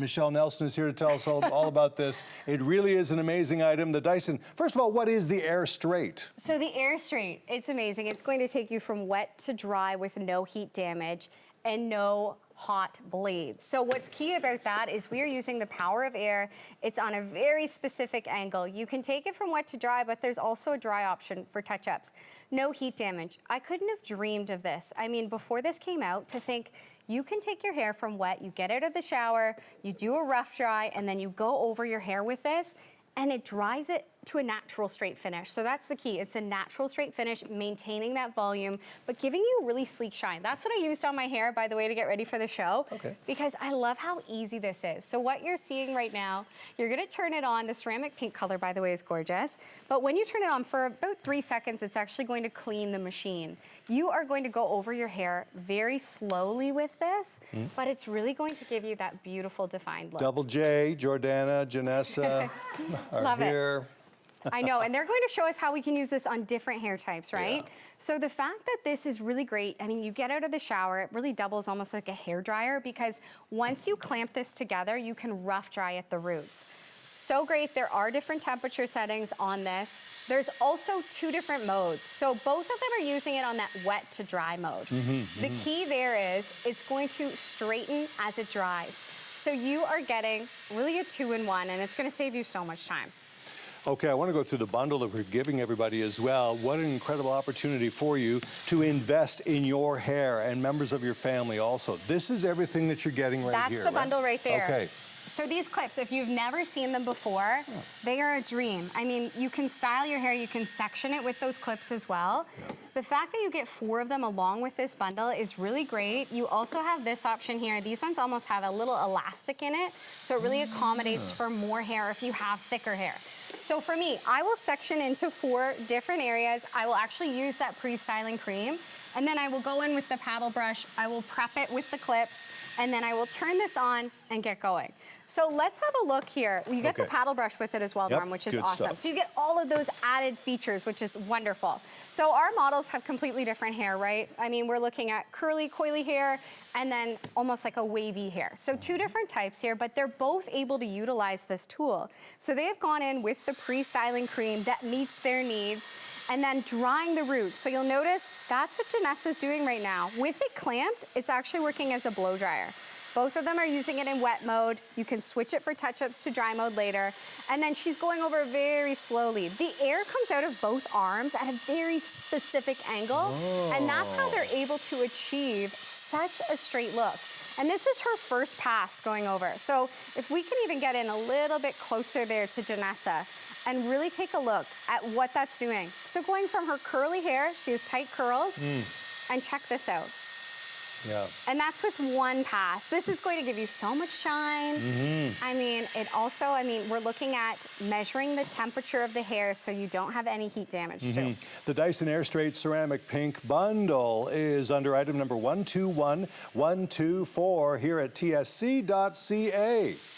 Michelle Nelson is here to tell us all about this. It really is an amazing item. The Dyson, first of all, what is the Airstrait? So the Airstrait, it's amazing. It's going to take you from wet to dry with no heat damage and no hot blades. So what's key about that is we are using the power of air. It's on a very specific angle. You can take it from wet to dry, but there's also a dry option for touch-ups. No heat damage. I couldn't have dreamed of this. I mean, before this came out, to think you can take your hair from wet, you get out of the shower, you do a rough dry, and then you go over your hair with this, and it dries it to a natural straight finish. So that's the key. It's a natural straight finish, maintaining that volume, but giving you a really sleek shine. That's what I used on my hair, by the way, to get ready for the show. Okay. Because I love how easy this is. So what you're seeing right now, you're gonna turn it on. The ceramic pink color, by the way, is gorgeous. But when you turn it on for about 3 seconds, it's actually going to clean the machine. You are going to go over your hair very slowly with this, but it's really going to give you that beautiful defined look. Double J, Jordana, Janessa are Love it. here. I know, and they're going to show us how we can use this on different hair types, right? Yeah. So the fact that this is really great, I mean, you get out of the shower, it really doubles almost like a hair dryer, because once you clamp this together, you can rough dry at the roots. So great. There are different temperature settings on this. There's also 2 different modes. So both of them are using it on that wet to dry mode. The key there is it's going to straighten as it dries. So you are getting really a 2-in-1, and it's going to save you so much time. Okay, I want to go through the bundle that we're giving everybody as well. What an incredible opportunity for you to invest in your hair and members of your family also. This is everything that you're getting here. That's the bundle right there. Okay. So these clips, if you've never seen them before, they are a dream. I mean, you can style your hair, you can section it with those clips as well. The fact that you get 4 of them along with this bundle is really great. You also have this option here. These ones almost have a little elastic in it, so it really accommodates for more hair if you have thicker hair. So for me, I will section into 4 different areas. I will actually use that pre-styling cream, and then I will go in with the paddle brush. I will prep it with the clips, and then I will turn this on and get going. So let's have a look here. You get the paddle brush with it as well, Norm, which is awesome. Stuff. So you get all of those added features, which is wonderful. So our models have completely different hair, right? I mean, we're looking at curly, coily hair, and then almost like a wavy hair. So 2 different types here, but they're both able to utilize this tool. So they have gone in with the pre-styling cream that meets their needs, and then drying the roots. So you'll notice that's what Janessa's doing right now. With it clamped, it's actually working as a blow dryer. Both of them are using it in wet mode. You can switch it for touch-ups to dry mode later. And then she's going over very slowly. The air comes out of both arms at a very specific angle, and that's how they're able to achieve such a straight look. And this is her first pass going over. So if we can even get in a little bit closer there to Janessa and really take a look at what that's doing. So going from her curly hair, she has tight curls, and check this out. Yeah. And that's with 1 pass. This is going to give you so much shine. I mean, it also, we're looking at measuring the temperature of the hair so you don't have any heat damage too. The Dyson Airstrait Ceramic Pink Bundle is under item number 121124 here at tsc.ca.